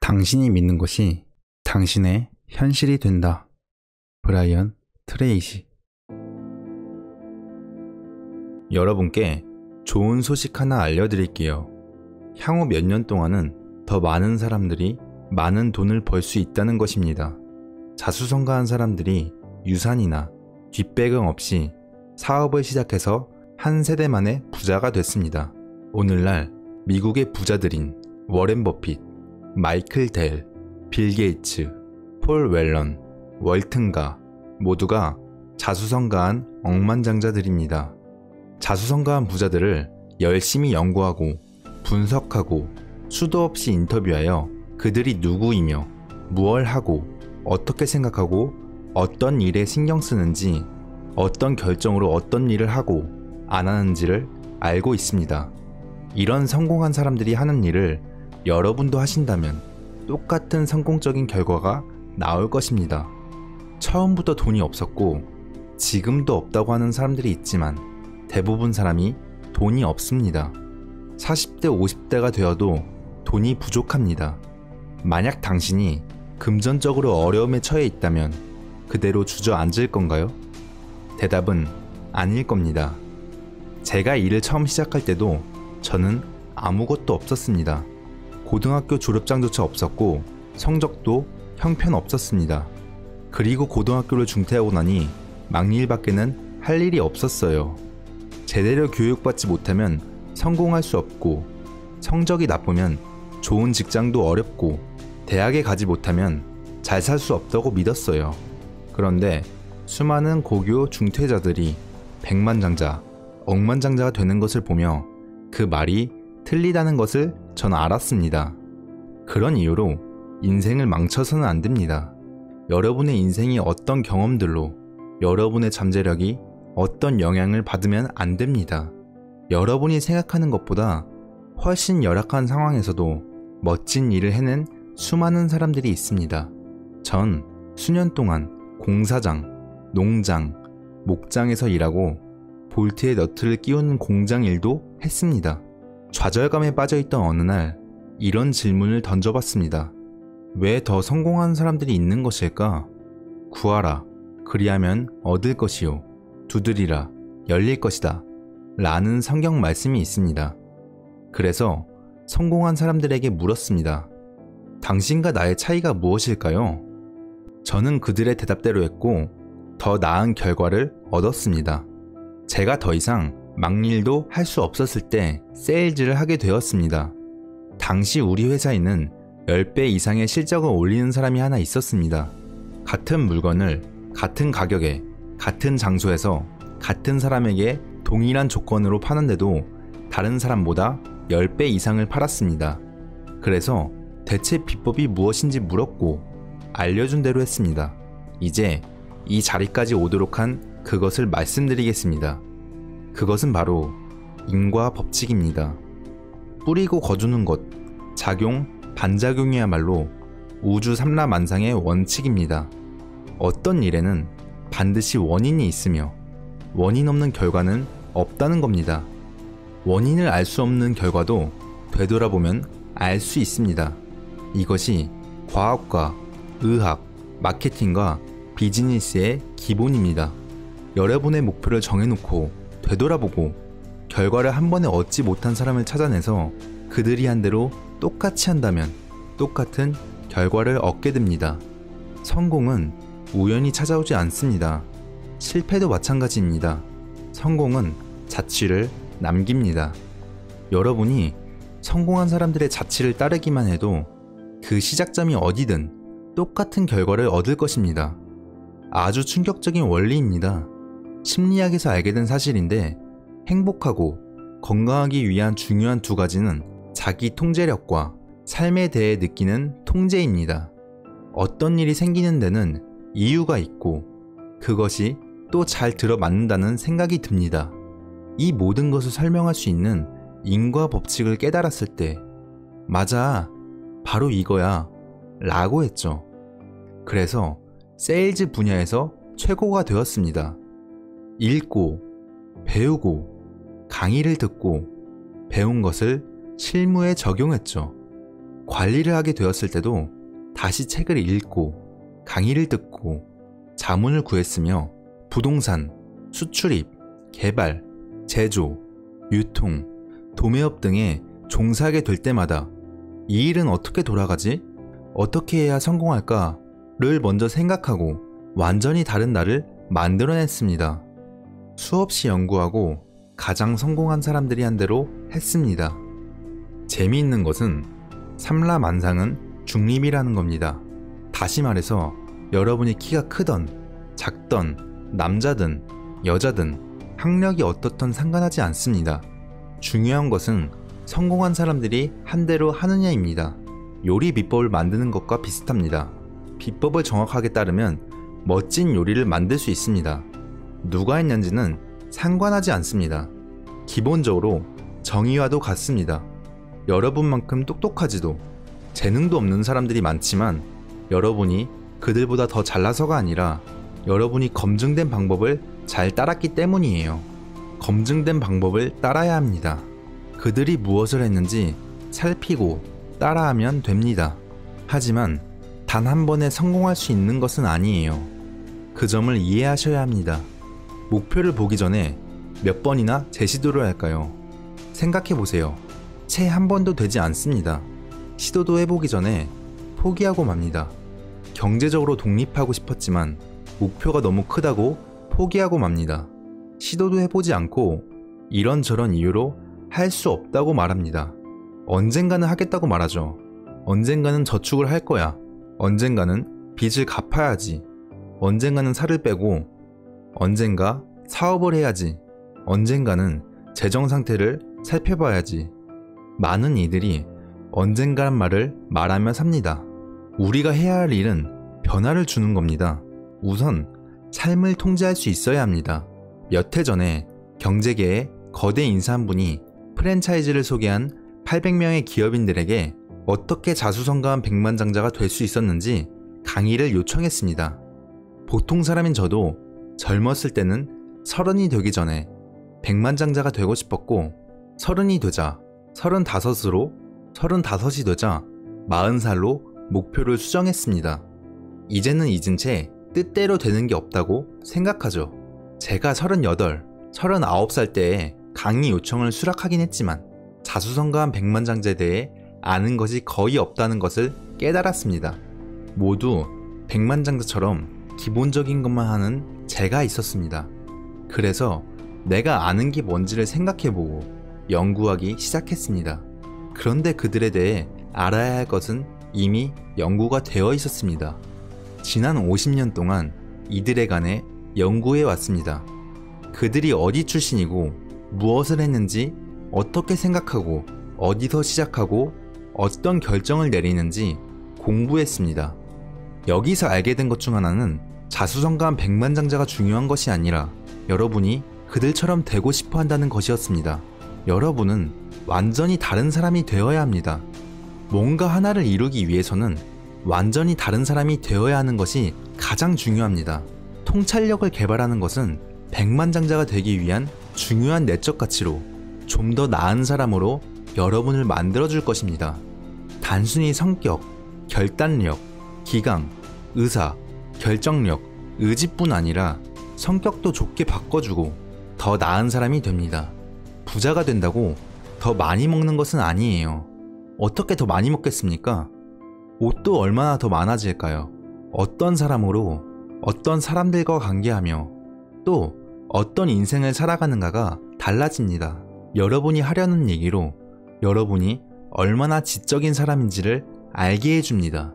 당신이 믿는 것이 당신의 현실이 된다. 브라이언 트레이시. 여러분께 좋은 소식 하나 알려드릴게요. 향후 몇 년 동안은 더 많은 사람들이 많은 돈을 벌 수 있다는 것입니다. 자수성가한 사람들이 유산이나 뒷배경 없이 사업을 시작해서 한 세대 만에 부자가 됐습니다. 오늘날 미국의 부자들인 워렌 버핏, 마이클 델, 빌 게이츠, 폴 웰런, 월튼가 모두가 자수성가한 억만장자들입니다. 자수성가한 부자들을 열심히 연구하고 분석하고 수도 없이 인터뷰하여 그들이 누구이며 무얼 하고 어떻게 생각하고 어떤 일에 신경 쓰는지 어떤 결정으로 어떤 일을 하고 안 하는지를 알고 있습니다. 이런 성공한 사람들이 하는 일을 여러분도 하신다면 똑같은 성공적인 결과가 나올 것입니다. 처음부터 돈이 없었고 지금도 없다고 하는 사람들이 있지만 대부분 사람이 돈이 없습니다. 40대, 50대가 되어도 돈이 부족합니다. 만약 당신이 금전적으로 어려움에 처해 있다면 그대로 주저앉을 건가요? 대답은 아닐 겁니다. 제가 일을 처음 시작할 때도 저는 아무것도 없었습니다. 고등학교 졸업장조차 없었고 성적도 형편없었습니다. 그리고 고등학교를 중퇴하고 나니 막일밖에는 할 일이 없었어요. 제대로 교육받지 못하면 성공할 수 없고 성적이 나쁘면 좋은 직장도 어렵고 대학에 가지 못하면 잘 살 수 없다고 믿었어요. 그런데 수많은 고교 중퇴자들이 백만장자, 억만장자가 되는 것을 보며 그 말이 틀리다는 것을 전 알았습니다. 그런 이유로 인생을 망쳐서는 안 됩니다. 여러분의 인생이 어떤 경험들로 여러분의 잠재력이 어떤 영향을 받으면 안 됩니다. 여러분이 생각하는 것보다 훨씬 열악한 상황에서도 멋진 일을 해낸 수많은 사람들이 있습니다. 전 수년 동안 공사장, 농장, 목장에서 일하고 볼트에 너트를 끼우는 공장 일도 했습니다. 좌절감에 빠져있던 어느 날 이런 질문을 던져봤습니다. 왜 더 성공한 사람들이 있는 것일까? 구하라, 그리하면 얻을 것이요. 두드리라, 열릴 것이다. 라는 성경 말씀이 있습니다. 그래서 성공한 사람들에게 물었습니다. 당신과 나의 차이가 무엇일까요? 저는 그들의 대답대로 했고 더 나은 결과를 얻었습니다. 제가 더 이상 막일도 할 수 없었을 때 세일즈를 하게 되었습니다. 당시 우리 회사에는 10배 이상의 실적을 올리는 사람이 하나 있었습니다. 같은 물건을 같은 가격에 같은 장소에서 같은 사람에게 동일한 조건으로 파는데도 다른 사람보다 10배 이상을 팔았습니다. 그래서 대체 비법이 무엇인지 물었고 알려준 대로 했습니다. 이제 이 자리까지 오도록 한 그것을 말씀드리겠습니다. 그것은 바로 인과 법칙입니다. 뿌리고 거두는 것, 작용, 반작용이야말로 우주 삼라만상의 원칙입니다. 어떤 일에는 반드시 원인이 있으며 원인 없는 결과는 없다는 겁니다. 원인을 알 수 없는 결과도 되돌아보면 알 수 있습니다. 이것이 과학과 의학, 마케팅과 비즈니스의 기본입니다. 여러분의 목표를 정해놓고 되돌아보고 결과를 한 번에 얻지 못한 사람을 찾아내서 그들이 한 대로 똑같이 한다면 똑같은 결과를 얻게 됩니다. 성공은 우연히 찾아오지 않습니다. 실패도 마찬가지입니다. 성공은 자취를 남깁니다. 여러분이 성공한 사람들의 자취를 따르기만 해도 그 시작점이 어디든 똑같은 결과를 얻을 것입니다. 아주 충격적인 원리입니다. 심리학에서 알게 된 사실인데 행복하고 건강하기 위한 중요한 두 가지는 자기 통제력과 삶에 대해 느끼는 통제입니다. 어떤 일이 생기는 데는 이유가 있고 그것이 또 잘 들어맞는다는 생각이 듭니다. 이 모든 것을 설명할 수 있는 인과 법칙을 깨달았을 때 맞아, 바로 이거야 라고 했죠. 그래서 세일즈 분야에서 최고가 되었습니다. 읽고, 배우고, 강의를 듣고 배운 것을 실무에 적용했죠. 관리를 하게 되었을 때도 다시 책을 읽고 강의를 듣고 자문을 구했으며 부동산, 수출입, 개발, 제조, 유통, 도매업 등에 종사하게 될 때마다 이 일은 어떻게 돌아가지? 어떻게 해야 성공할까?를 먼저 생각하고 완전히 다른 나를 만들어냈습니다. 수없이 연구하고 가장 성공한 사람들이 한 대로 했습니다. 재미있는 것은 삼라만상은 중립이라는 겁니다. 다시 말해서 여러분이 키가 크던 작던 남자든 여자든 학력이 어떻든 상관하지 않습니다. 중요한 것은 성공한 사람들이 한 대로 하느냐입니다. 요리 비법을 만드는 것과 비슷합니다. 비법을 정확하게 따르면 멋진 요리를 만들 수 있습니다. 누가 했는지는 상관하지 않습니다. 기본적으로 정의와도 같습니다. 여러분만큼 똑똑하지도 재능도 없는 사람들이 많지만 여러분이 그들보다 더 잘나서가 아니라 여러분이 검증된 방법을 잘 따랐기 때문이에요. 검증된 방법을 따라야 합니다. 그들이 무엇을 했는지 살피고 따라하면 됩니다. 하지만 단 한 번에 성공할 수 있는 것은 아니에요. 그 점을 이해하셔야 합니다. 목표를 보기 전에 몇 번이나 재시도를 할까요? 생각해보세요. 채 한 번도 되지 않습니다. 시도도 해보기 전에 포기하고 맙니다. 경제적으로 독립하고 싶었지만 목표가 너무 크다고 포기하고 맙니다. 시도도 해보지 않고 이런저런 이유로 할 수 없다고 말합니다. 언젠가는 하겠다고 말하죠. 언젠가는 저축을 할 거야. 언젠가는 빚을 갚아야지. 언젠가는 살을 빼고 언젠가 사업을 해야지. 언젠가는 재정 상태를 살펴봐야지. 많은 이들이 언젠가란 말을 말하며 삽니다. 우리가 해야 할 일은 변화를 주는 겁니다. 우선 삶을 통제할 수 있어야 합니다. 몇 해 전에 경제계의 거대 인사 한 분이 프랜차이즈를 소개한 800명의 기업인들에게 어떻게 자수성가한 백만장자가 될 수 있었는지 강의를 요청했습니다. 보통 사람인 저도 젊었을 때는 30이 되기 전에 백만장자가 되고 싶었고 30이 되자 35으로 35이 되자 40살로 목표를 수정했습니다. 이제는 잊은 채 뜻대로 되는 게 없다고 생각하죠. 제가 38, 39살 때에 강의 요청을 수락하긴 했지만 자수성가한 백만장자에 대해 아는 것이 거의 없다는 것을 깨달았습니다. 모두 백만장자처럼 기본적인 것만 하는 제가 있었습니다. 그래서 내가 아는 게 뭔지를 생각해보고 연구하기 시작했습니다. 그런데 그들에 대해 알아야 할 것은 이미 연구가 되어 있었습니다. 지난 50년 동안 이들에 관해 연구해 왔습니다. 그들이 어디 출신이고 무엇을 했는지 어떻게 생각하고 어디서 시작하고 어떤 결정을 내리는지 공부했습니다. 여기서 알게 된 것 중 하나는 자수성가한 백만장자가 중요한 것이 아니라 여러분이 그들처럼 되고 싶어 한다는 것이었습니다. 여러분은 완전히 다른 사람이 되어야 합니다. 뭔가 하나를 이루기 위해서는 완전히 다른 사람이 되어야 하는 것이 가장 중요합니다. 통찰력을 개발하는 것은 백만장자가 되기 위한 중요한 내적 가치로 좀 더 나은 사람으로 여러분을 만들어줄 것입니다. 단순히 성격, 결단력, 기강, 의사, 결정력, 의지뿐 아니라 성격도 좋게 바꿔주고 더 나은 사람이 됩니다. 부자가 된다고 더 많이 먹는 것은 아니에요. 어떻게 더 많이 먹겠습니까? 옷도 얼마나 더 많아질까요? 어떤 사람으로 어떤 사람들과 관계하며 또 어떤 인생을 살아가는가가 달라집니다. 여러분이 하려는 얘기로 여러분이 얼마나 지적인 사람인지를 알게 해줍니다.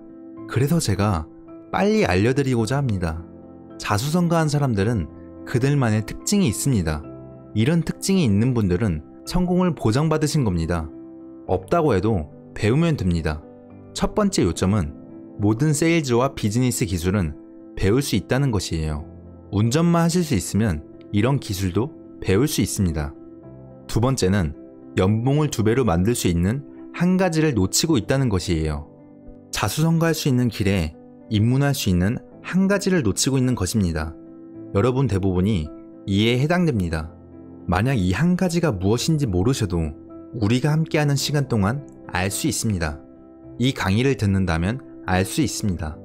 그래서 제가 빨리 알려드리고자 합니다. 자수성가한 사람들은 그들만의 특징이 있습니다. 이런 특징이 있는 분들은 성공을 보장받으신 겁니다. 없다고 해도 배우면 됩니다. 첫 번째 요점은 모든 세일즈와 비즈니스 기술은 배울 수 있다는 것이에요. 운전만 하실 수 있으면 이런 기술도 배울 수 있습니다. 두 번째는 연봉을 2배로 만들 수 있는 한 가지를 놓치고 있다는 것이에요. 자수성가할 수 있는 길에 입문할 수 있는 한 가지를 놓치고 있는 것입니다. 여러분 대부분이 이에 해당됩니다. 만약 이 한 가지가 무엇인지 모르셔도 우리가 함께하는 시간 동안 알 수 있습니다. 이 강의를 듣는다면 알 수 있습니다.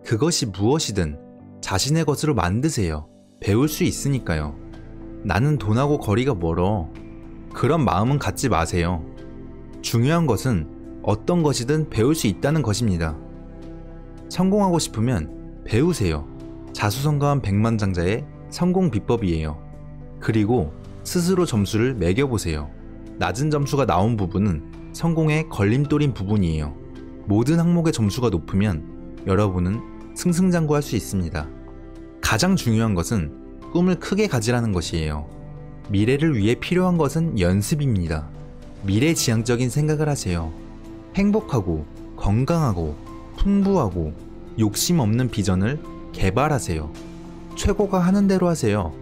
그것이 무엇이든 자신의 것으로 만드세요. 배울 수 있으니까요. 나는 돈하고 거리가 멀어. 그런 마음은 갖지 마세요. 중요한 것은 어떤 것이든 배울 수 있다는 것입니다. 성공하고 싶으면 배우세요. 자수성가한 백만장자의 성공 비법이에요. 그리고 스스로 점수를 매겨보세요. 낮은 점수가 나온 부분은 성공의 걸림돌인 부분이에요. 모든 항목의 점수가 높으면 여러분은 승승장구할 수 있습니다. 가장 중요한 것은 꿈을 크게 가지라는 것이에요. 미래를 위해 필요한 것은 연습입니다. 미래지향적인 생각을 하세요. 행복하고 건강하고 풍부하고 욕심 없는 비전을 개발하세요. 최고가 하는 대로 하세요.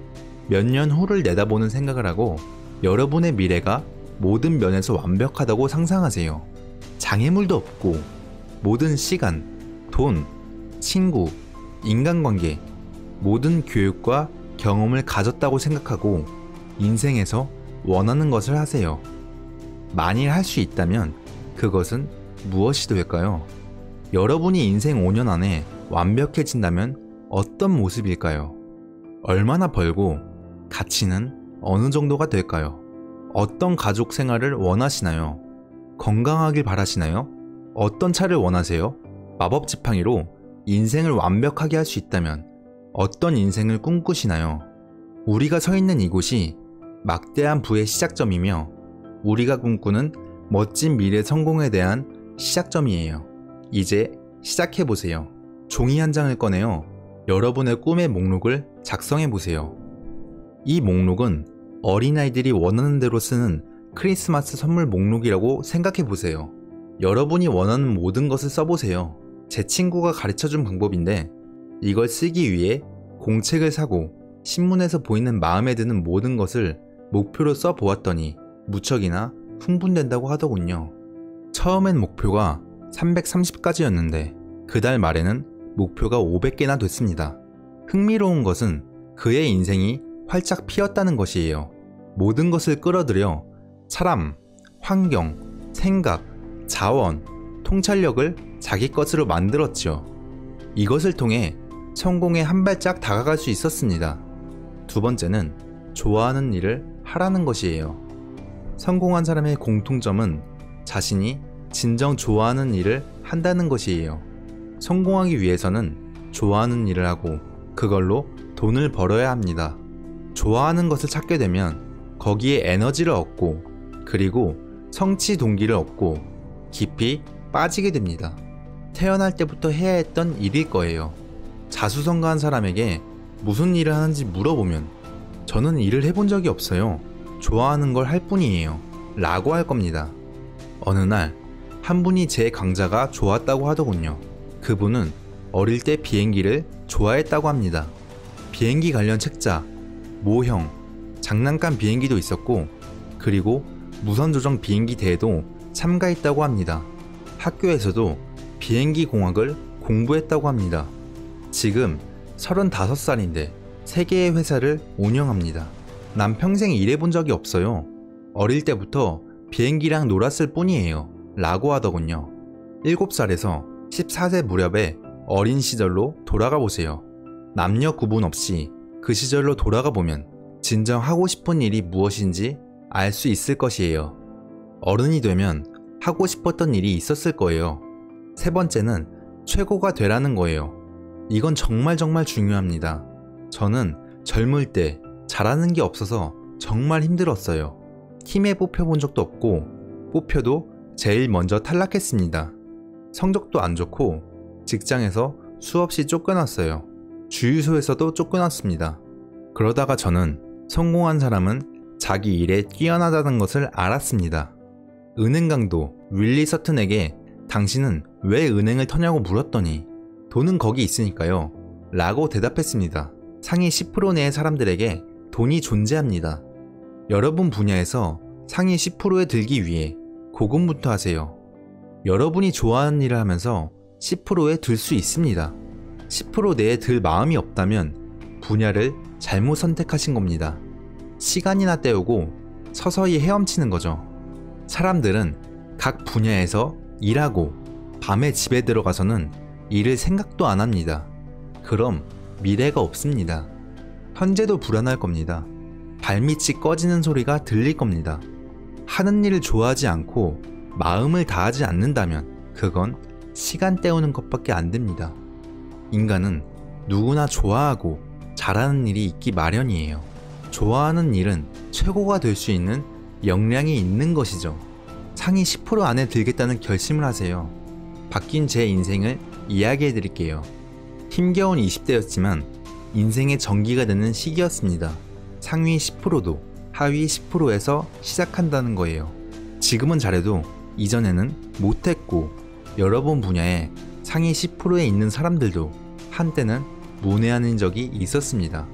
몇 년 후를 내다보는 생각을 하고 여러분의 미래가 모든 면에서 완벽하다고 상상하세요. 장애물도 없고 모든 시간, 돈, 친구, 인간관계, 모든 교육과 경험을 가졌다고 생각하고 인생에서 원하는 것을 하세요. 만일 할 수 있다면 그것은 무엇이 될까요? 여러분이 인생 5년 안에 완벽해진다면 어떤 모습일까요? 얼마나 벌고 가치는 어느 정도가 될까요? 어떤 가족 생활을 원하시나요? 건강하길 바라시나요? 어떤 차를 원하세요? 마법 지팡이로 인생을 완벽하게 할 수 있다면 어떤 인생을 꿈꾸시나요? 우리가 서 있는 이곳이 막대한 부의 시작점이며 우리가 꿈꾸는 멋진 미래 성공에 대한 시작점이에요. 이제 시작해보세요. 종이 한 장을 꺼내어 여러분의 꿈의 목록을 작성해보세요. 이 목록은 어린아이들이 원하는 대로 쓰는 크리스마스 선물 목록이라고 생각해보세요. 여러분이 원하는 모든 것을 써보세요. 제 친구가 가르쳐준 방법인데 이걸 쓰기 위해 공책을 사고 신문에서 보이는 마음에 드는 모든 것을 목표로 써보았더니 무척이나 흥분된다고 하더군요. 처음엔 목표가 330가지였는데 그달 말에는 목표가 500개나 됐습니다. 흥미로운 것은 그의 인생이 활짝 피었다는 것이에요. 모든 것을 끌어들여 사람, 환경, 생각, 자원, 통찰력을 자기 것으로 만들었죠. 이것을 통해 성공에 한 발짝 다가갈 수 있었습니다. 두 번째는 좋아하는 일을 하라는 것이에요. 성공한 사람의 공통점은 자신이 진정 좋아하는 일을 한다는 것이에요. 성공하기 위해서는 좋아하는 일을 하고 그걸로 돈을 벌어야 합니다. 좋아하는 것을 찾게 되면 거기에 에너지를 얻고 그리고 성취 동기를 얻고 깊이 빠지게 됩니다. 태어날 때부터 해야 했던 일일 거예요. 자수성가한 사람에게 무슨 일을 하는지 물어보면 저는 일을 해본 적이 없어요. 좋아하는 걸 할 뿐이에요. 라고 할 겁니다. 어느 날 한 분이 제 강좌가 좋았다고 하더군요. 그분은 어릴 때 비행기를 좋아했다고 합니다. 비행기 관련 책자, 모형, 장난감 비행기도 있었고 그리고 무선조정 비행기 대회도 참가했다고 합니다. 학교에서도 비행기 공학을 공부했다고 합니다. 지금 35살인데 3개의 회사를 운영합니다. 난 평생 일해본 적이 없어요. 어릴 때부터 비행기랑 놀았을 뿐이에요. 라고 하더군요. 7살에서 14세 무렵의 어린 시절로 돌아가 보세요. 남녀 구분 없이 그 시절로 돌아가 보면 진정 하고 싶은 일이 무엇인지 알 수 있을 것이에요. 어른이 되면 하고 싶었던 일이 있었을 거예요. 세 번째는 최고가 되라는 거예요. 이건 정말 중요합니다. 저는 젊을 때 잘하는 게 없어서 정말 힘들었어요. 팀에 뽑혀본 적도 없고 뽑혀도 제일 먼저 탈락했습니다. 성적도 안 좋고 직장에서 수없이 쫓겨났어요. 주유소에서도 쫓겨났습니다. 그러다가 저는 성공한 사람은 자기 일에 뛰어나다는 것을 알았습니다. 은행 강도 윌리 서튼에게 당신은 왜 은행을 터냐고 물었더니 돈은 거기 있으니까요. 라고 대답했습니다. 상위 10% 내의 사람들에게 돈이 존재합니다. 여러분 분야에서 상위 10%에 들기 위해 고군분투 하세요. 여러분이 좋아하는 일을 하면서 10%에 들 수 있습니다. 10% 내에 들 마음이 없다면 분야를 잘못 선택하신 겁니다. 시간이나 때우고 서서히 헤엄치는 거죠. 사람들은 각 분야에서 일하고 밤에 집에 들어가서는 일을 생각도 안 합니다. 그럼 미래가 없습니다. 현재도 불안할 겁니다. 발밑이 꺼지는 소리가 들릴 겁니다. 하는 일을 좋아하지 않고 마음을 다하지 않는다면 그건 시간 때우는 것밖에 안 됩니다. 인간은 누구나 좋아하고 잘하는 일이 있기 마련이에요. 좋아하는 일은 최고가 될 수 있는 역량이 있는 것이죠. 상위 10% 안에 들겠다는 결심을 하세요. 바뀐 제 인생을 이야기해 드릴게요. 힘겨운 20대였지만 인생의 전기가 되는 시기였습니다. 상위 10%도 하위 10%에서 시작한다는 거예요. 지금은 잘해도 이전에는 못했고 여러 분야에 상위 10%에 있는 사람들도 한때는 문외한인 적이 있었습니다.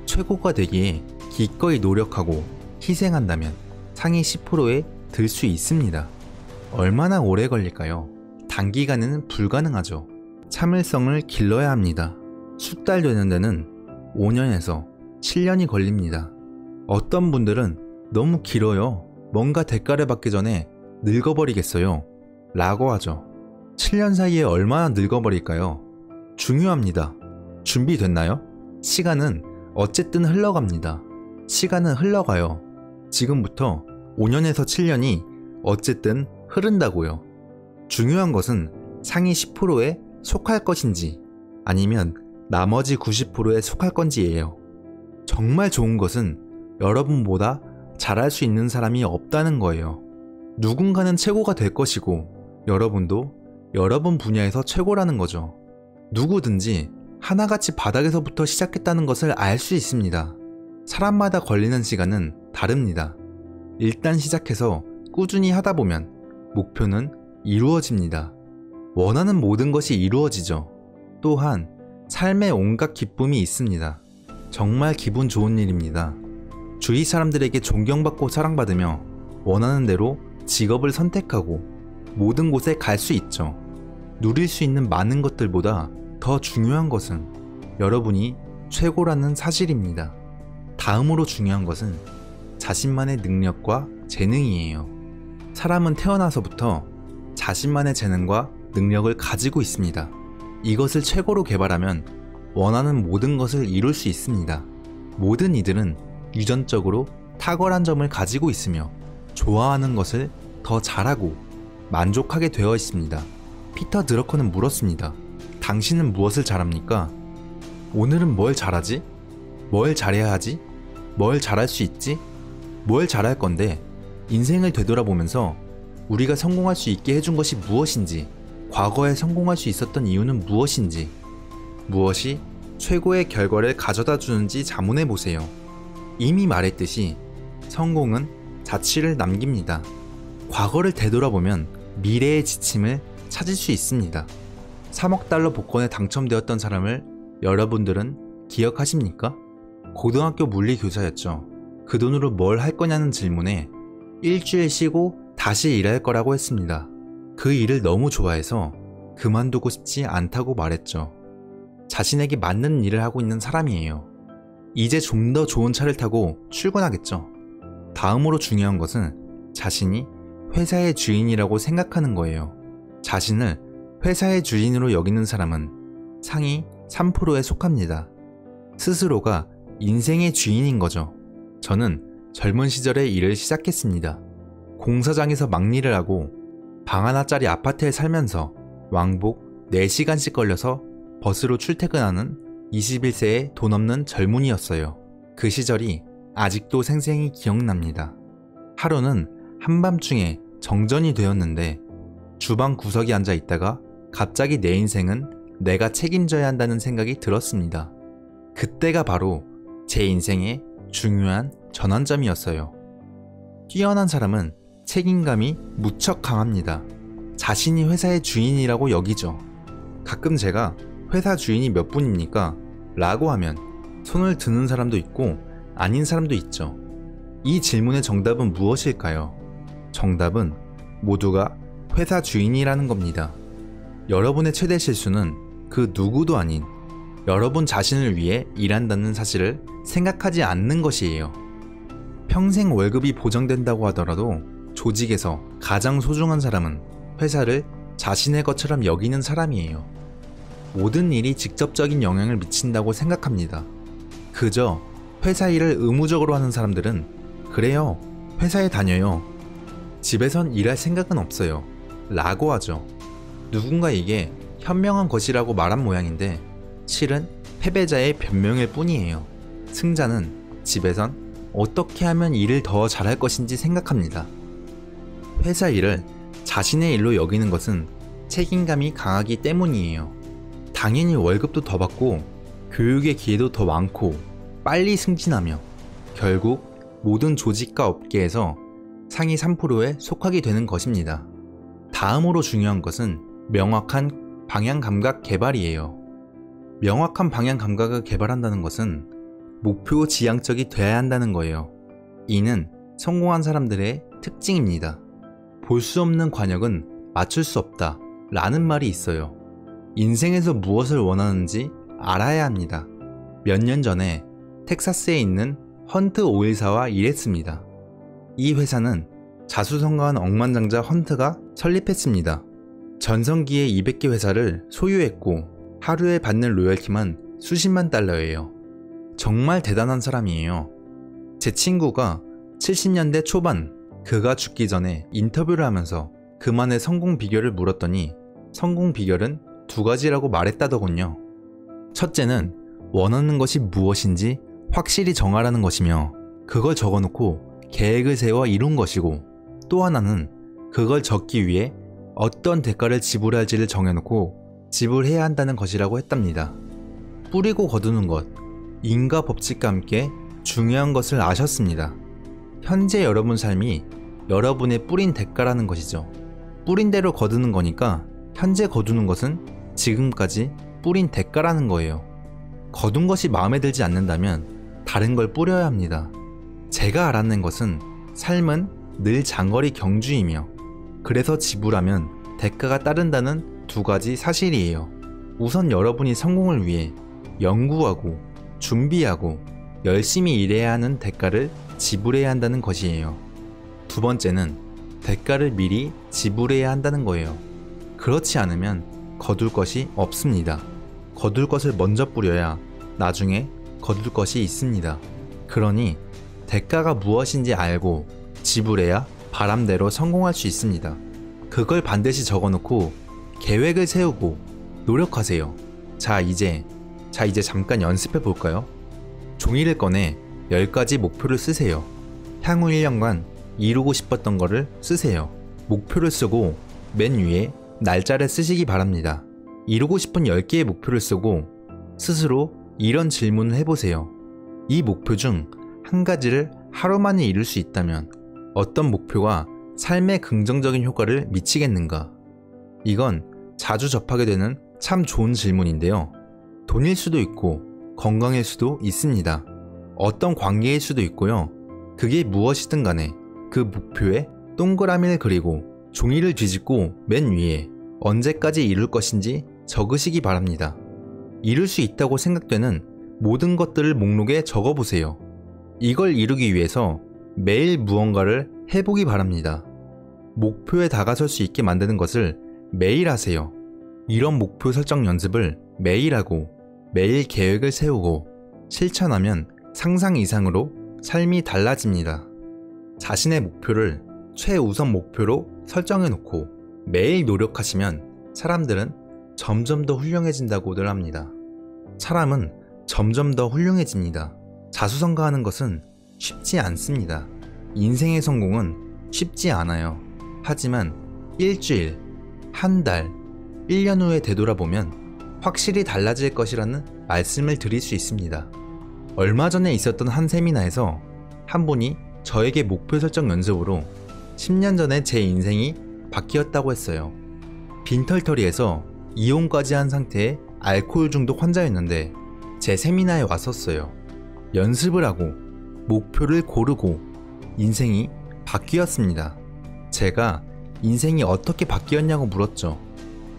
최고가 되기에 기꺼이 노력하고 희생한다면 상위 10%에 들 수 있습니다. 얼마나 오래 걸릴까요? 단기간에는 불가능하죠. 참을성을 길러야 합니다. 숫달 되는 데는 5년에서 7년이 걸립니다. 어떤 분들은 너무 길어요. 뭔가 대가를 받기 전에 늙어버리겠어요. 라고 하죠. 7년 사이에 얼마나 늙어버릴까요? 중요합니다. 준비됐나요? 시간은 어쨌든 흘러갑니다. 시간은 흘러가요. 지금부터 5년에서 7년이 어쨌든 흐른다고요. 중요한 것은 상위 10%에 속할 것인지 아니면 나머지 90%에 속할 건지예요. 정말 좋은 것은 여러분보다 잘할 수 있는 사람이 없다는 거예요. 누군가는 최고가 될 것이고 여러분도 여러분 분야에서 최고라는 거죠. 누구든지 하나같이 바닥에서부터 시작했다는 것을 알 수 있습니다. 사람마다 걸리는 시간은 다릅니다. 일단 시작해서 꾸준히 하다 보면 목표는 이루어집니다. 원하는 모든 것이 이루어지죠. 또한 삶에 온갖 기쁨이 있습니다. 정말 기분 좋은 일입니다. 주위 사람들에게 존경받고 사랑받으며 원하는 대로 직업을 선택하고 모든 곳에 갈 수 있죠. 누릴 수 있는 많은 것들보다 더 중요한 것은 여러분이 최고라는 사실입니다. 다음으로 중요한 것은 자신만의 능력과 재능이에요. 사람은 태어나서부터 자신만의 재능과 능력을 가지고 있습니다. 이것을 최고로 개발하면 원하는 모든 것을 이룰 수 있습니다. 모든 이들은 유전적으로 탁월한 점을 가지고 있으며 좋아하는 것을 더 잘하고 만족하게 되어 있습니다. 피터 드러커는 물었습니다. 당신은 무엇을 잘합니까? 오늘은 뭘 잘하지? 뭘 잘해야 하지? 뭘 잘할 수 있지? 뭘 잘할 건데 인생을 되돌아보면서 우리가 성공할 수 있게 해준 것이 무엇인지, 과거에 성공할 수 있었던 이유는 무엇인지, 무엇이 최고의 결과를 가져다 주는지 자문해 보세요. 이미 말했듯이 성공은 자취를 남깁니다. 과거를 되돌아보면 미래의 지침을 찾을 수 있습니다. 3억 달러 복권에 당첨되었던 사람을 여러분들은 기억하십니까? 고등학교 물리 교사였죠. 그 돈으로 뭘 할 거냐는 질문에 일주일 쉬고 다시 일할 거라고 했습니다. 그 일을 너무 좋아해서 그만두고 싶지 않다고 말했죠. 자신에게 맞는 일을 하고 있는 사람이에요. 이제 좀 더 좋은 차를 타고 출근하겠죠. 다음으로 중요한 것은 자신이 회사의 주인이라고 생각하는 거예요. 자신을 회사의 주인으로 여기는 사람은 상위 3%에 속합니다. 스스로가 인생의 주인인 거죠. 저는 젊은 시절에 일을 시작했습니다. 공사장에서 막일을 하고 방 하나짜리 아파트에 살면서 왕복 4시간씩 걸려서 버스로 출퇴근하는 21세의 돈 없는 젊은이였어요. 그 시절이 아직도 생생히 기억납니다. 하루는 한밤중에 정전이 되었는데 주방 구석에 앉아 있다가 갑자기 내 인생은 내가 책임져야 한다는 생각이 들었습니다. 그때가 바로 제 인생의 중요한 전환점이었어요. 뛰어난 사람은 책임감이 무척 강합니다. 자신이 회사의 주인이라고 여기죠. 가끔 제가 회사 주인이 몇 분입니까? 라고 하면 손을 드는 사람도 있고 아닌 사람도 있죠. 이 질문의 정답은 무엇일까요? 정답은 모두가 회사 주인이라는 겁니다. 여러분의 최대 실수는 그 누구도 아닌 여러분 자신을 위해 일한다는 사실을 생각하지 않는 것이에요. 평생 월급이 보장된다고 하더라도 조직에서 가장 소중한 사람은 회사를 자신의 것처럼 여기는 사람이에요. 모든 일이 직접적인 영향을 미친다고 생각합니다. 그저 회사 일을 의무적으로 하는 사람들은 그래요, 회사에 다녀요, 집에선 일할 생각은 없어요 라고 하죠. 누군가에게 현명한 것이라고 말한 모양인데 실은 패배자의 변명일 뿐이에요. 승자는 집에선 어떻게 하면 일을 더 잘할 것인지 생각합니다. 회사 일을 자신의 일로 여기는 것은 책임감이 강하기 때문이에요. 당연히 월급도 더 받고 교육의 기회도 더 많고 빨리 승진하며 결국 모든 조직과 업계에서 상위 3%에 속하게 되는 것입니다. 다음으로 중요한 것은 명확한 방향감각 개발이에요. 명확한 방향감각을 개발한다는 것은 목표 지향적이 돼야 한다는 거예요. 이는 성공한 사람들의 특징입니다. 볼 수 없는 관역은 맞출 수 없다 라는 말이 있어요. 인생에서 무엇을 원하는지 알아야 합니다. 몇 년 전에 텍사스에 있는 헌트 오일사와 일했습니다. 이 회사는 자수성가한 억만장자 헌트가 설립했습니다. 전성기에 200개 회사를 소유했고 하루에 받는 로열티만 수십만 달러예요. 정말 대단한 사람이에요. 제 친구가 70년대 초반 그가 죽기 전에 인터뷰를 하면서 그만의 성공 비결을 물었더니 성공 비결은 2가지라고 말했다더군요. 첫째는 원하는 것이 무엇인지 확실히 정하라는 것이며 그걸 적어놓고 계획을 세워 이룬 것이고, 또 하나는 그걸 적기 위해 어떤 대가를 지불할지를 정해놓고 지불해야 한다는 것이라고 했답니다. 뿌리고 거두는 것, 인과 법칙과 함께 중요한 것을 아셨습니다. 현재 여러분 삶이 여러분의 뿌린 대가라는 것이죠. 뿌린 대로 거두는 거니까 현재 거두는 것은 지금까지 뿌린 대가라는 거예요. 거둔 것이 마음에 들지 않는다면 다른 걸 뿌려야 합니다. 제가 알아낸 것은 삶은 늘 장거리 경주이며 그래서 지불하면 대가가 따른다는 2가지 사실이에요. 우선 여러분이 성공을 위해 연구하고 준비하고 열심히 일해야 하는 대가를 지불해야 한다는 것이에요. 2번째는 대가를 미리 지불해야 한다는 거예요. 그렇지 않으면 거둘 것이 없습니다. 거둘 것을 먼저 뿌려야 나중에 거둘 것이 있습니다. 그러니 대가가 무엇인지 알고 지불해야 바람대로 성공할 수 있습니다. 그걸 반드시 적어놓고 계획을 세우고 노력하세요. 자 이제 잠깐 연습해 볼까요? 종이를 꺼내 10가지 목표를 쓰세요. 향후 1년간 이루고 싶었던 거를 쓰세요. 목표를 쓰고 맨 위에 날짜를 쓰시기 바랍니다. 이루고 싶은 10개의 목표를 쓰고 스스로 이런 질문을 해보세요. 이 목표 중 한 가지를 하루 만에 이룰 수 있다면 어떤 목표가 삶에 긍정적인 효과를 미치겠는가? 이건 자주 접하게 되는 참 좋은 질문인데요. 돈일 수도 있고 건강일 수도 있습니다. 어떤 관계일 수도 있고요. 그게 무엇이든 간에 그 목표에 동그라미를 그리고 종이를 뒤집고 맨 위에 언제까지 이룰 것인지 적으시기 바랍니다. 이룰 수 있다고 생각되는 모든 것들을 목록에 적어보세요. 이걸 이루기 위해서 매일 무언가를 해보기 바랍니다. 목표에 다가설 수 있게 만드는 것을 매일 하세요. 이런 목표 설정 연습을 매일 하고 매일 계획을 세우고 실천하면 상상 이상으로 삶이 달라집니다. 자신의 목표를 최우선 목표로 설정해 놓고 매일 노력하시면 사람들은 점점 더 훌륭해진다고들 합니다. 사람은 점점 더 훌륭해집니다. 자수성가하는 것은 쉽지 않습니다. 인생의 성공은 쉽지 않아요. 하지만 일주일, 한 달, 1년 후에 되돌아보면 확실히 달라질 것이라는 말씀을 드릴 수 있습니다. 얼마 전에 있었던 한 세미나에서 한 분이 저에게 목표 설정 연습으로 10년 전에 제 인생이 바뀌었다고 했어요. 빈털터리에서 이혼까지 한 상태의 알코올 중독 환자였는데 제 세미나에 왔었어요. 연습을 하고 목표를 고르고 인생이 바뀌었습니다. 제가 인생이 어떻게 바뀌었냐고 물었죠.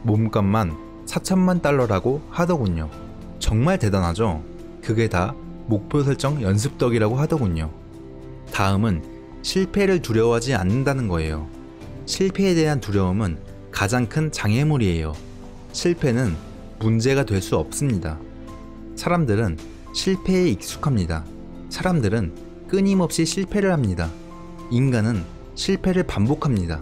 몸값만 4천만 달러라고 하더군요. 정말 대단하죠? 그게 다 목표 설정 연습 덕이라고 하더군요. 다음은 실패를 두려워하지 않는다는 거예요. 실패에 대한 두려움은 가장 큰 장애물이에요. 실패는 문제가 될 수 없습니다. 사람들은 실패에 익숙합니다. 사람들은 끊임없이 실패를 합니다. 인간은 실패를 반복합니다.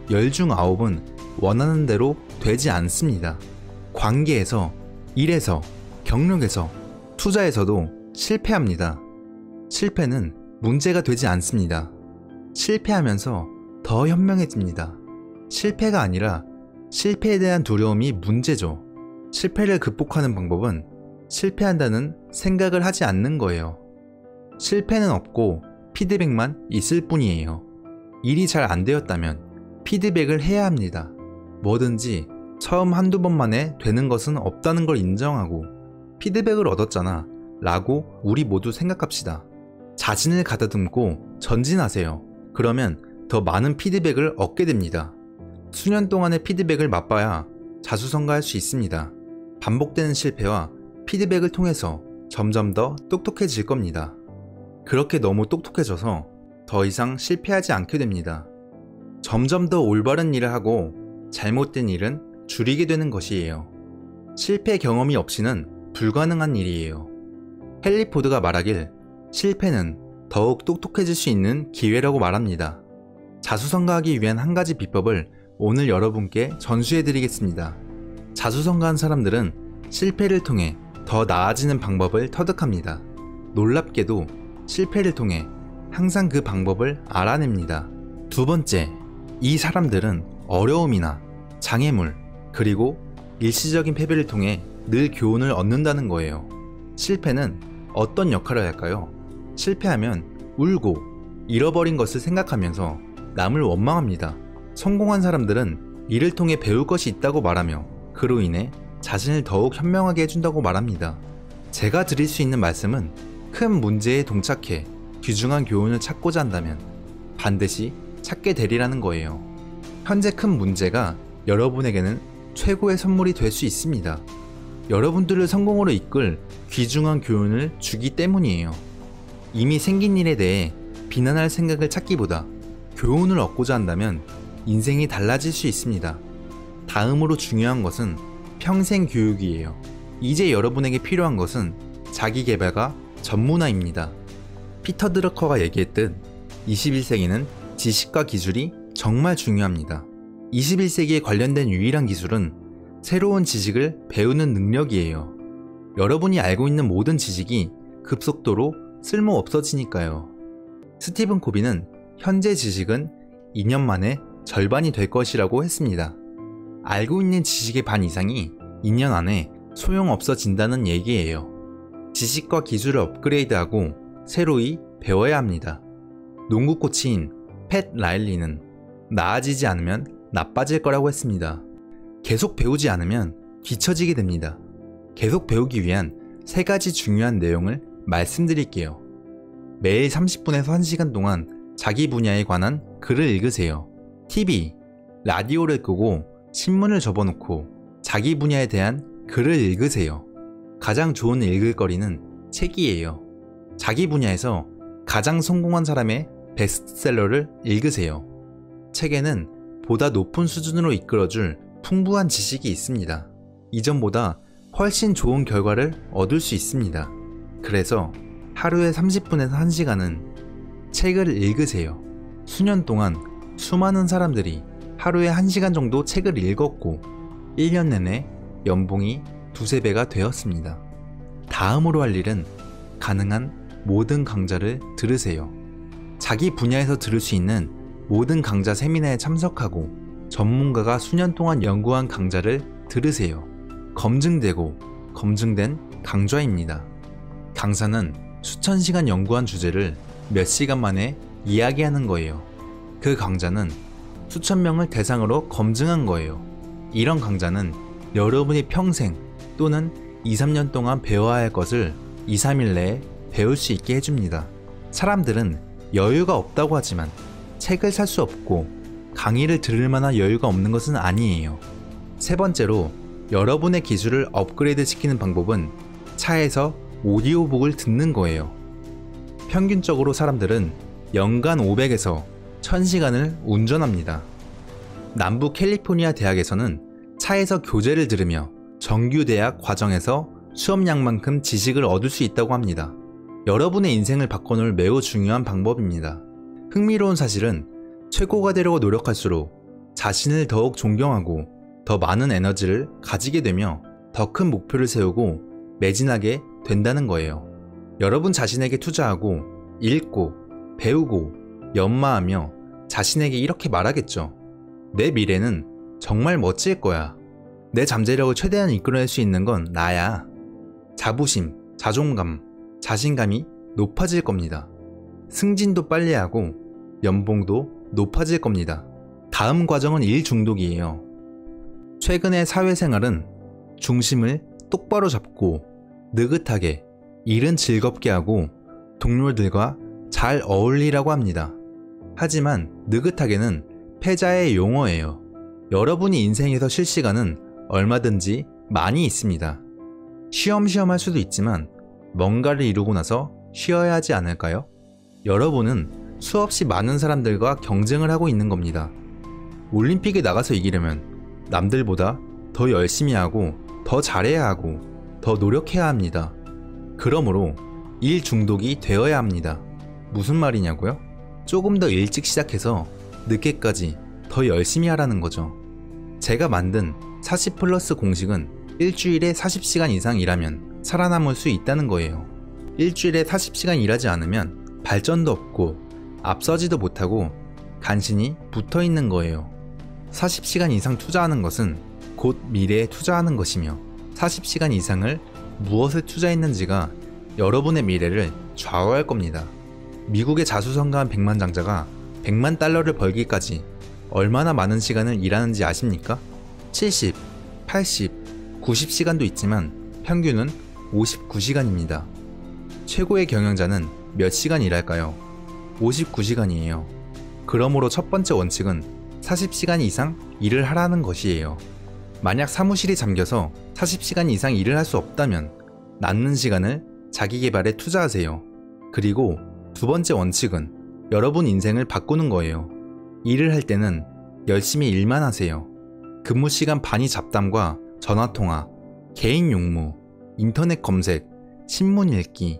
10 중 9은 원하는 대로 되지 않습니다. 관계에서, 일에서, 경력에서, 투자에서도 실패합니다. 실패는 문제가 되지 않습니다. 실패하면서 더 현명해집니다. 실패가 아니라 실패에 대한 두려움이 문제죠. 실패를 극복하는 방법은 실패한다는 생각을 하지 않는 거예요. 실패는 없고 피드백만 있을 뿐이에요. 일이 잘 안 되었다면 피드백을 해야 합니다. 뭐든지 처음 한두 번 만에 되는 것은 없다는 걸 인정하고 피드백을 얻었잖아 라고 우리 모두 생각합시다. 자신을 가다듬고 전진하세요. 그러면 더 많은 피드백을 얻게 됩니다. 수년 동안의 피드백을 맛봐야 자수성가할 수 있습니다. 반복되는 실패와 피드백을 통해서 점점 더 똑똑해질 겁니다. 그렇게 너무 똑똑해져서 더 이상 실패하지 않게 됩니다. 점점 더 올바른 일을 하고 잘못된 일은 줄이게 되는 것이에요. 실패 경험이 없이는 불가능한 일이에요. 헨리 포드가 말하길 실패는 더욱 똑똑해질 수 있는 기회라고 말합니다. 자수성가하기 위한 한 가지 비법을 오늘 여러분께 전수해드리겠습니다. 자수성가한 사람들은 실패를 통해 더 나아지는 방법을 터득합니다. 놀랍게도 실패를 통해 항상 그 방법을 알아냅니다. 두 번째, 이 사람들은 어려움이나 장애물, 그리고 일시적인 패배를 통해 늘 교훈을 얻는다는 거예요. 실패는 어떤 역할을 할까요? 실패하면 울고 잃어버린 것을 생각하면서 남을 원망합니다. 성공한 사람들은 이를 통해 배울 것이 있다고 말하며 그로 인해 자신을 더욱 현명하게 해준다고 말합니다. 제가 드릴 수 있는 말씀은 큰 문제에 동착해 귀중한 교훈을 찾고자 한다면 반드시 찾게 되리라는 거예요. 현재 큰 문제가 여러분에게는 최고의 선물이 될 수 있습니다. 여러분들을 성공으로 이끌 귀중한 교훈을 주기 때문이에요. 이미 생긴 일에 대해 비난할 생각을 찾기보다 교훈을 얻고자 한다면 인생이 달라질 수 있습니다. 다음으로 중요한 것은 평생 교육이에요. 이제 여러분에게 필요한 것은 자기계발과 전문화입니다. 피터 드러커가 얘기했듯 21세기는 지식과 기술이 정말 중요합니다. 21세기에 관련된 유일한 기술은 새로운 지식을 배우는 능력이에요. 여러분이 알고 있는 모든 지식이 급속도로 쓸모 없어지니까요. 스티븐 코비는 현재 지식은 2년 만에 절반이 될 것이라고 했습니다. 알고 있는 지식의 반 이상이 2년 안에 소용 없어진다는 얘기예요. 지식과 기술을 업그레이드하고 새로이 배워야 합니다. 농구 코치인 팻 라일리는 나아지지 않으면 나빠질 거라고 했습니다. 계속 배우지 않으면 뒤처지게 됩니다. 계속 배우기 위한 3가지 중요한 내용을 말씀드릴게요. 매일 30분에서 1시간 동안 자기 분야에 관한 글을 읽으세요. TV, 라디오를 끄고 신문을 접어놓고 자기 분야에 대한 글을 읽으세요. 가장 좋은 읽을 거리는 책이에요. 자기 분야에서 가장 성공한 사람의 베스트셀러를 읽으세요. 책에는 보다 높은 수준으로 이끌어줄 풍부한 지식이 있습니다. 이전보다 훨씬 좋은 결과를 얻을 수 있습니다. 그래서 하루에 30분에서 1시간은 책을 읽으세요. 수년 동안 수많은 사람들이 하루에 1시간 정도 책을 읽었고 1년 내내 연봉이 2~3배가 되었습니다. 다음으로 할 일은 가능한 모든 강좌를 들으세요. 자기 분야에서 들을 수 있는 모든 강좌 세미나에 참석하고 전문가가 수년 동안 연구한 강좌를 들으세요. 검증되고 검증된 강좌입니다. 강사는 수천 시간 연구한 주제를 몇 시간 만에 이야기하는 거예요. 그 강좌는 수천 명을 대상으로 검증한 거예요. 이런 강좌는 여러분이 평생 또는 2~3년 동안 배워야 할 것을 2~3일 내에 배울 수 있게 해줍니다. 사람들은 여유가 없다고 하지만 책을 살 수 없고 강의를 들을 만한 여유가 없는 것은 아니에요. 세 번째로 여러분의 기술을 업그레이드 시키는 방법은 차에서 오디오북을 듣는 거예요. 평균적으로 사람들은 연간 500에서 1000시간을 운전합니다. 남부 캘리포니아 대학에서는 차에서 교재를 들으며 정규대학 과정에서 수업량만큼 지식을 얻을 수 있다고 합니다. 여러분의 인생을 바꿔놓을 매우 중요한 방법입니다. 흥미로운 사실은 최고가 되려고 노력할수록 자신을 더욱 존경하고 더 많은 에너지를 가지게 되며 더 큰 목표를 세우고 매진하게 된다는 거예요. 여러분 자신에게 투자하고 읽고 배우고 연마하며 자신에게 이렇게 말하겠죠. 내 미래는 정말 멋질 거야. 내 잠재력을 최대한 이끌어낼 수 있는 건 나야. 자부심, 자존감, 자신감이 높아질 겁니다. 승진도 빨리 하고 연봉도 높아질 겁니다. 다음 과정은 일 중독이에요. 최근의 사회생활은 중심을 똑바로 잡고 느긋하게 일은 즐겁게 하고 동료들과 잘 어울리라고 합니다. 하지만 느긋하게는 패자의 용어예요. 여러분이 인생에서 쉴 시간은 얼마든지 많이 있습니다. 쉬엄쉬엄 할 수도 있지만 뭔가를 이루고 나서 쉬어야 하지 않을까요? 여러분은 수없이 많은 사람들과 경쟁을 하고 있는 겁니다. 올림픽에 나가서 이기려면 남들보다 더 열심히 하고 더 잘해야 하고 더 노력해야 합니다. 그러므로 일 중독이 되어야 합니다. 무슨 말이냐고요? 조금 더 일찍 시작해서 늦게까지 더 열심히 하라는 거죠. 제가 만든 40+ 공식은 일주일에 40시간 이상 일하면 살아남을 수 있다는 거예요. 일주일에 40시간 일하지 않으면 발전도 없고 앞서지도 못하고 간신히 붙어 있는 거예요. 40시간 이상 투자하는 것은 곧 미래에 투자하는 것이며 40시간 이상을 무엇에 투자했는지가 여러분의 미래를 좌우할 겁니다. 미국의 자수성가한 백만장자가 100만 달러를 벌기까지 얼마나 많은 시간을 일하는지 아십니까? 70, 80, 90시간도 있지만 평균은 59시간입니다. 최고의 경영자는 몇 시간 일할까요? 59시간이에요. 그러므로 첫 번째 원칙은 40시간 이상 일을 하라는 것이에요. 만약 사무실이 잠겨서 40시간 이상 일을 할 수 없다면 남는 시간을 자기 개발에 투자하세요. 그리고 두 번째 원칙은 여러분 인생을 바꾸는 거예요. 일을 할 때는 열심히 일만 하세요. 근무 시간 반이 잡담과 전화통화, 개인 용무, 인터넷 검색, 신문 읽기,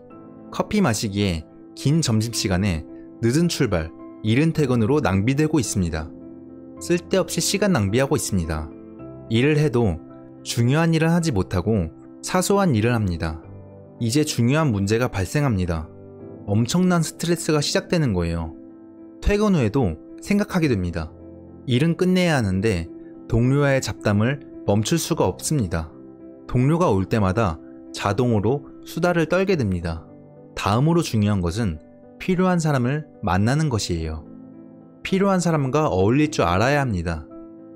커피 마시기에 긴 점심시간에 늦은 출발, 이른 퇴근으로 낭비되고 있습니다. 쓸데없이 시간 낭비하고 있습니다. 일을 해도 중요한 일은 하지 못하고 사소한 일을 합니다. 이제 중요한 문제가 발생합니다. 엄청난 스트레스가 시작되는 거예요. 퇴근 후에도 생각하게 됩니다. 일은 끝내야 하는데 동료와의 잡담을 멈출 수가 없습니다. 동료가 올 때마다 자동으로 수다를 떨게 됩니다. 다음으로 중요한 것은 필요한 사람을 만나는 것이에요. 필요한 사람과 어울릴 줄 알아야 합니다.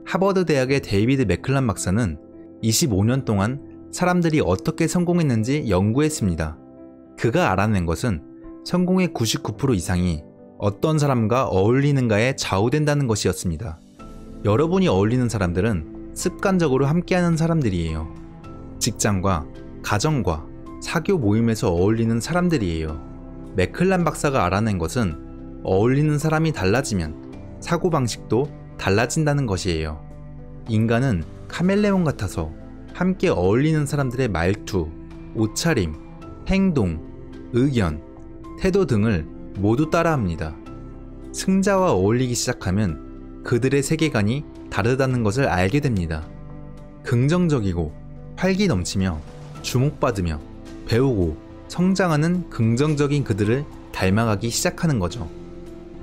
하버드 대학의 데이비드 맥클란 박사는 25년 동안 사람들이 어떻게 성공했는지 연구했습니다. 그가 알아낸 것은 성공의 99% 이상이 어떤 사람과 어울리는가에 좌우된다는 것이었습니다. 여러분이 어울리는 사람들은 습관적으로 함께하는 사람들이에요. 직장과 가정과 사교 모임에서 어울리는 사람들이에요. 맥클란 박사가 알아낸 것은 어울리는 사람이 달라지면 사고방식도 달라진다는 것이에요. 인간은 카멜레온 같아서 함께 어울리는 사람들의 말투, 옷차림, 행동, 의견, 태도 등을 모두 따라합니다. 승자와 어울리기 시작하면 그들의 세계관이 다르다는 것을 알게 됩니다. 긍정적이고 활기 넘치며 주목받으며 배우고 성장하는 긍정적인 그들을 닮아가기 시작하는 거죠.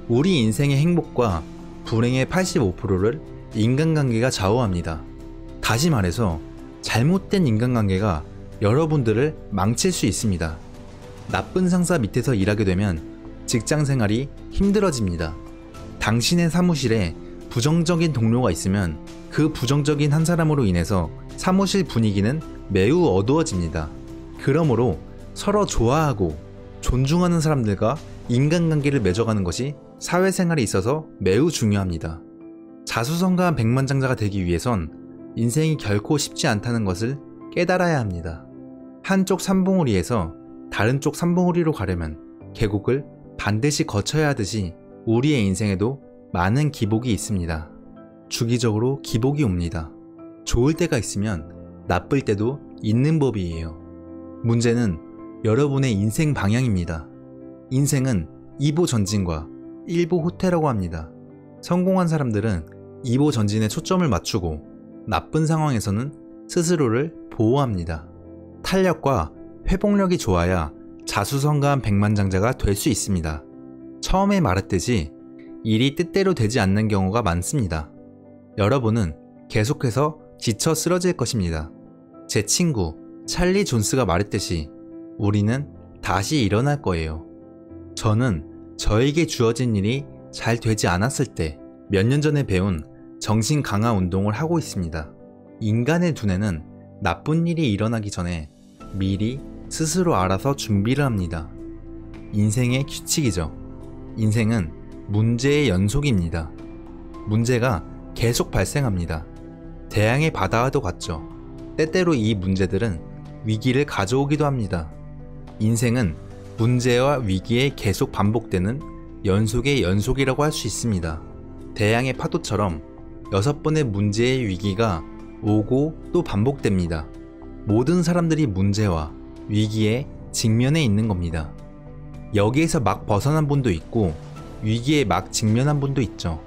우리 인생의 행복과 불행의 85%를 인간관계가 좌우합니다. 다시 말해서 잘못된 인간관계가 여러분들을 망칠 수 있습니다. 나쁜 상사 밑에서 일하게 되면 직장 생활이 힘들어집니다. 당신의 사무실에 부정적인 동료가 있으면 그 부정적인 한 사람으로 인해서 사무실 분위기는 매우 어두워집니다. 그러므로 서로 좋아하고 존중하는 사람들과 인간관계를 맺어가는 것이 사회생활에 있어서 매우 중요합니다. 자수성가한 백만장자가 되기 위해선 인생이 결코 쉽지 않다는 것을 깨달아야 합니다. 한쪽 산봉우리에서 다른 쪽 산봉우리로 가려면 계곡을 반드시 거쳐야 하듯이 우리의 인생에도 많은 기복이 있습니다. 주기적으로 기복이 옵니다. 좋을 때가 있으면 나쁠 때도 있는 법이에요. 문제는 여러분의 인생 방향입니다. 인생은 2보 전진과 1보 후퇴라고 합니다. 성공한 사람들은 2보 전진에 초점을 맞추고 나쁜 상황에서는 스스로를 보호합니다. 탄력과 회복력이 좋아야 자수성가한 백만장자가 될 수 있습니다. 처음에 말했듯이 일이 뜻대로 되지 않는 경우가 많습니다. 여러분은 계속해서 지쳐 쓰러질 것입니다. 제 친구 찰리 존스가 말했듯이 우리는 다시 일어날 거예요. 저는 저에게 주어진 일이 잘 되지 않았을 때 몇 년 전에 배운 정신 강화 운동을 하고 있습니다. 인간의 두뇌는 나쁜 일이 일어나기 전에 미리 스스로 알아서 준비를 합니다. 인생의 규칙이죠. 인생은 문제의 연속입니다. 문제가 계속 발생합니다. 대양의 바다와도 같죠. 때때로 이 문제들은 위기를 가져오기도 합니다. 인생은 문제와 위기에 계속 반복되는 연속의 연속이라고 할 수 있습니다. 대양의 파도처럼 6번의 문제의 위기가 오고 또 반복됩니다. 모든 사람들이 문제와 위기에 직면해 있는 겁니다. 여기에서 막 벗어난 분도 있고 위기에 막 직면한 분도 있죠.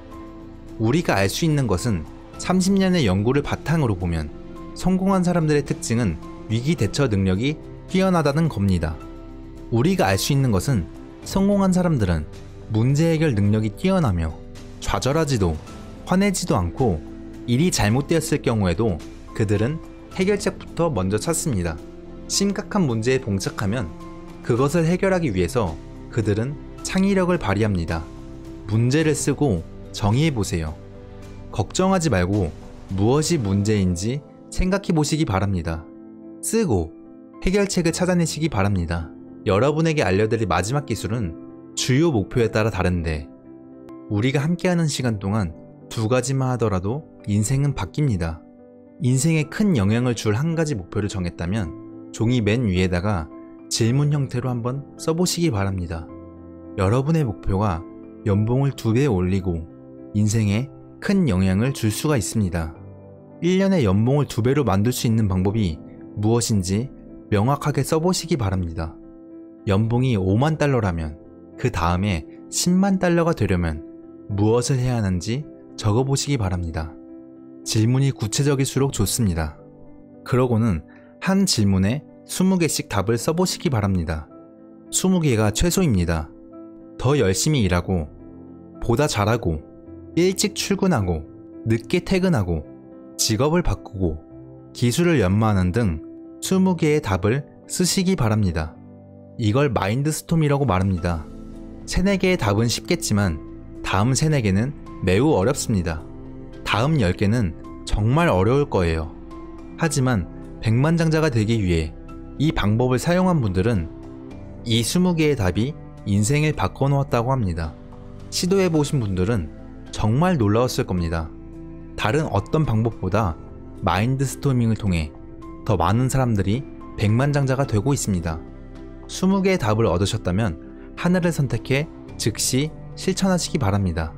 우리가 알 수 있는 것은 30년의 연구를 바탕으로 보면 성공한 사람들의 특징은 위기 대처 능력이 뛰어나다는 겁니다. 우리가 알 수 있는 것은 성공한 사람들은 문제 해결 능력이 뛰어나며 좌절하지도 화내지도 않고 일이 잘못되었을 경우에도 그들은 해결책부터 먼저 찾습니다. 심각한 문제에 봉착하면 그것을 해결하기 위해서 그들은 창의력을 발휘합니다. 문제를 쓰고 정의해보세요. 걱정하지 말고 무엇이 문제인지 생각해 보시기 바랍니다. 쓰고 해결책을 찾아내시기 바랍니다. 여러분에게 알려드릴 마지막 기술은 주요 목표에 따라 다른데 우리가 함께하는 시간 동안 2가지만 하더라도 인생은 바뀝니다. 인생에 큰 영향을 줄 한 가지 목표를 정했다면 종이 맨 위에다가 질문 형태로 한번 써보시기 바랍니다. 여러분의 목표가 연봉을 2배 올리고 인생에 큰 영향을 줄 수가 있습니다. 1년에 연봉을 2배로 만들 수 있는 방법이 무엇인지 명확하게 써보시기 바랍니다. 연봉이 5만 달러라면 그 다음에 10만 달러가 되려면 무엇을 해야 하는지 적어보시기 바랍니다. 질문이 구체적일수록 좋습니다. 그러고는 한 질문에 20개씩 답을 써보시기 바랍니다. 20개가 최소입니다. 더 열심히 일하고, 보다 잘하고, 일찍 출근하고, 늦게 퇴근하고, 직업을 바꾸고, 기술을 연마하는 등 20개의 답을 쓰시기 바랍니다. 이걸 마인드스톰이라고 말합니다. 3, 4개의 답은 쉽겠지만 다음 3, 4개는 매우 어렵습니다. 다음 10개는 정말 어려울 거예요. 하지만 백만장자가 되기 위해 이 방법을 사용한 분들은 이 20개의 답이 인생을 바꿔놓았다고 합니다. 시도해보신 분들은 정말 놀라웠을 겁니다. 다른 어떤 방법보다 마인드 스토밍을 통해 더 많은 사람들이 백만장자가 되고 있습니다. 20개의 답을 얻으셨다면 하나를 선택해 즉시 실천하시기 바랍니다.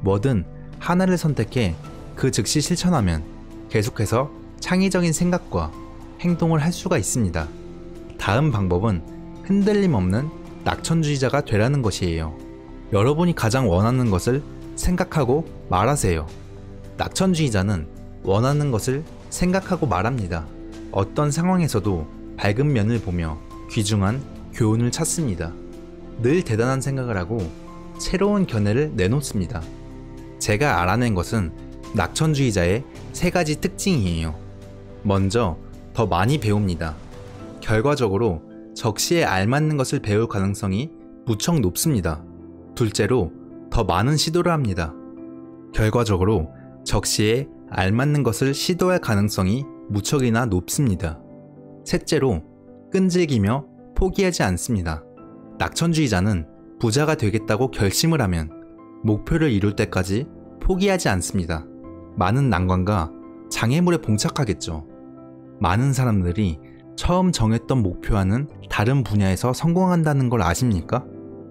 뭐든 하나를 선택해 그 즉시 실천하면 계속해서 창의적인 생각과 행동을 할 수가 있습니다. 다음 방법은 흔들림 없는 낙천주의자가 되라는 것이에요. 여러분이 가장 원하는 것을 생각하고 말하세요. 낙천주의자는 원하는 것을 생각하고 말합니다. 어떤 상황에서도 밝은 면을 보며 귀중한 교훈을 찾습니다. 늘 대단한 생각을 하고 새로운 견해를 내놓습니다. 제가 알아낸 것은 낙천주의자의 3가지 특징이에요. 먼저, 더 많이 배웁니다. 결과적으로 적시에 알맞는 것을 배울 가능성이 무척 높습니다. 둘째로, 더 많은 시도를 합니다. 결과적으로 적시에 알맞는 것을 시도할 가능성이 무척이나 높습니다. 셋째로, 끈질기며 포기하지 않습니다. 낙천주의자는 부자가 되겠다고 결심을 하면 목표를 이룰 때까지 포기하지 않습니다. 많은 난관과 장애물에 봉착하겠죠. 많은 사람들이 처음 정했던 목표와는 다른 분야에서 성공한다는 걸 아십니까?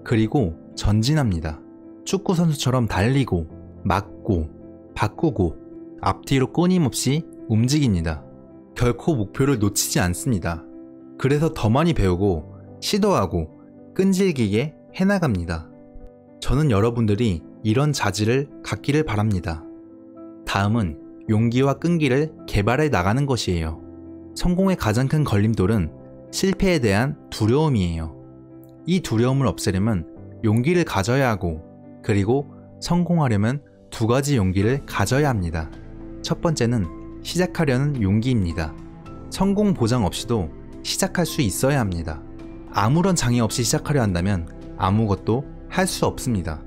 그리고 전진합니다. 축구 선수처럼 달리고, 맞고, 바꾸고 앞뒤로 끊임없이 움직입니다. 결코 목표를 놓치지 않습니다. 그래서 더 많이 배우고 시도하고 끈질기게 해나갑니다. 저는 여러분들이 이런 자질을 갖기를 바랍니다. 다음은 용기와 끈기를 개발해 나가는 것이에요. 성공의 가장 큰 걸림돌은 실패에 대한 두려움이에요. 이 두려움을 없애려면 용기를 가져야 하고, 그리고 성공하려면 두 가지 용기를 가져야 합니다. 첫 번째는 시작하려는 용기입니다. 성공 보장 없이도 시작할 수 있어야 합니다. 아무런 장애 없이 시작하려 한다면 아무것도 할 수 없습니다.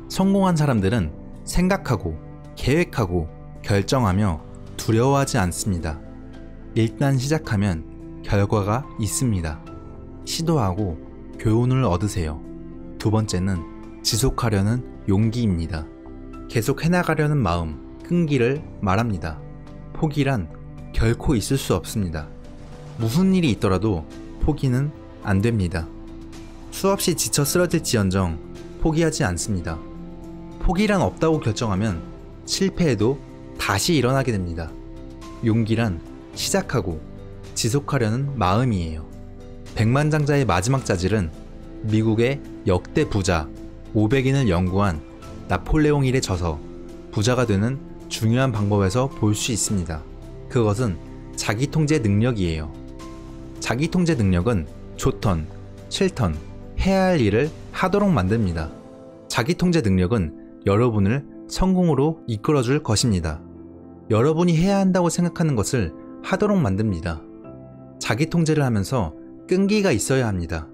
성공한 사람들은 생각하고 계획하고 결정하며 두려워하지 않습니다. 일단 시작하면 결과가 있습니다. 시도하고 교훈을 얻으세요. 두 번째는 지속하려는 용기입니다. 계속 해나가려는 마음, 끈기를 말합니다. 포기란 결코 있을 수 없습니다. 무슨 일이 있더라도 포기는 안 됩니다. 수없이 지쳐 쓰러질지언정 포기하지 않습니다. 포기란 없다고 결정하면 실패해도 다시 일어나게 됩니다. 용기란 시작하고 지속하려는 마음이에요. 백만장자의 마지막 자질은 미국의 역대 부자 500인을 연구한 나폴레옹 힐에 져서 부자가 되는 중요한 방법에서 볼 수 있습니다. 그것은 자기통제 능력이에요. 자기통제 능력은 좋던, 싫던, 해야 할 일을 하도록 만듭니다. 자기통제 능력은 여러분을 성공으로 이끌어줄 것입니다. 여러분이 해야 한다고 생각하는 것을 하도록 만듭니다. 자기통제를 하면서 끈기가 있어야 합니다.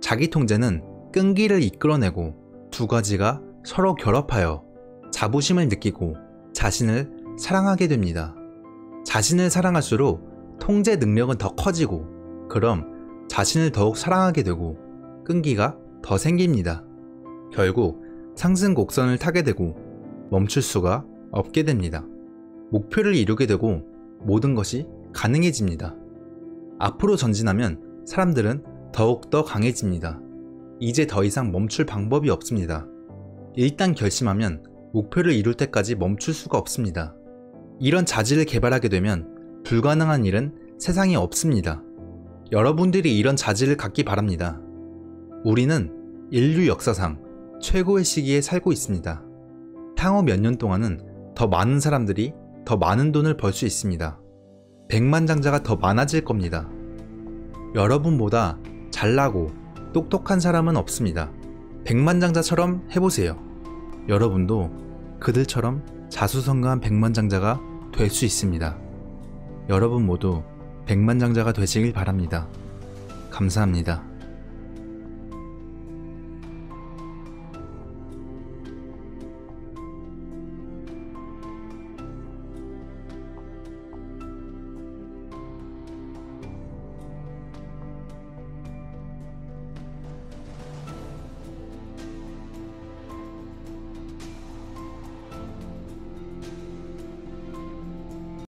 자기통제는 끈기를 이끌어내고 두 가지가 서로 결합하여 자부심을 느끼고 자신을 사랑하게 됩니다. 자신을 사랑할수록 통제 능력은 더 커지고, 그럼 자신을 더욱 사랑하게 되고 끈기가 더 생깁니다. 결국 상승 곡선을 타게 되고 멈출 수가 없게 됩니다. 목표를 이루게 되고 모든 것이 가능해집니다. 앞으로 전진하면 사람들은 더욱더 강해집니다. 이제 더 이상 멈출 방법이 없습니다. 일단 결심하면 목표를 이룰 때까지 멈출 수가 없습니다. 이런 자질을 개발하게 되면 불가능한 일은 세상에 없습니다. 여러분들이 이런 자질을 갖기 바랍니다. 우리는 인류 역사상 최고의 시기에 살고 있습니다. 향후 몇 년 동안은 더 많은 사람들이 더 많은 돈을 벌 수 있습니다. 백만장자가 더 많아질 겁니다. 여러분보다 잘나고 똑똑한 사람은 없습니다. 백만장자처럼 해보세요. 여러분도 그들처럼 자수성가한 백만장자가 될 수 있습니다. 여러분 모두 백만장자가 되시길 바랍니다. 감사합니다.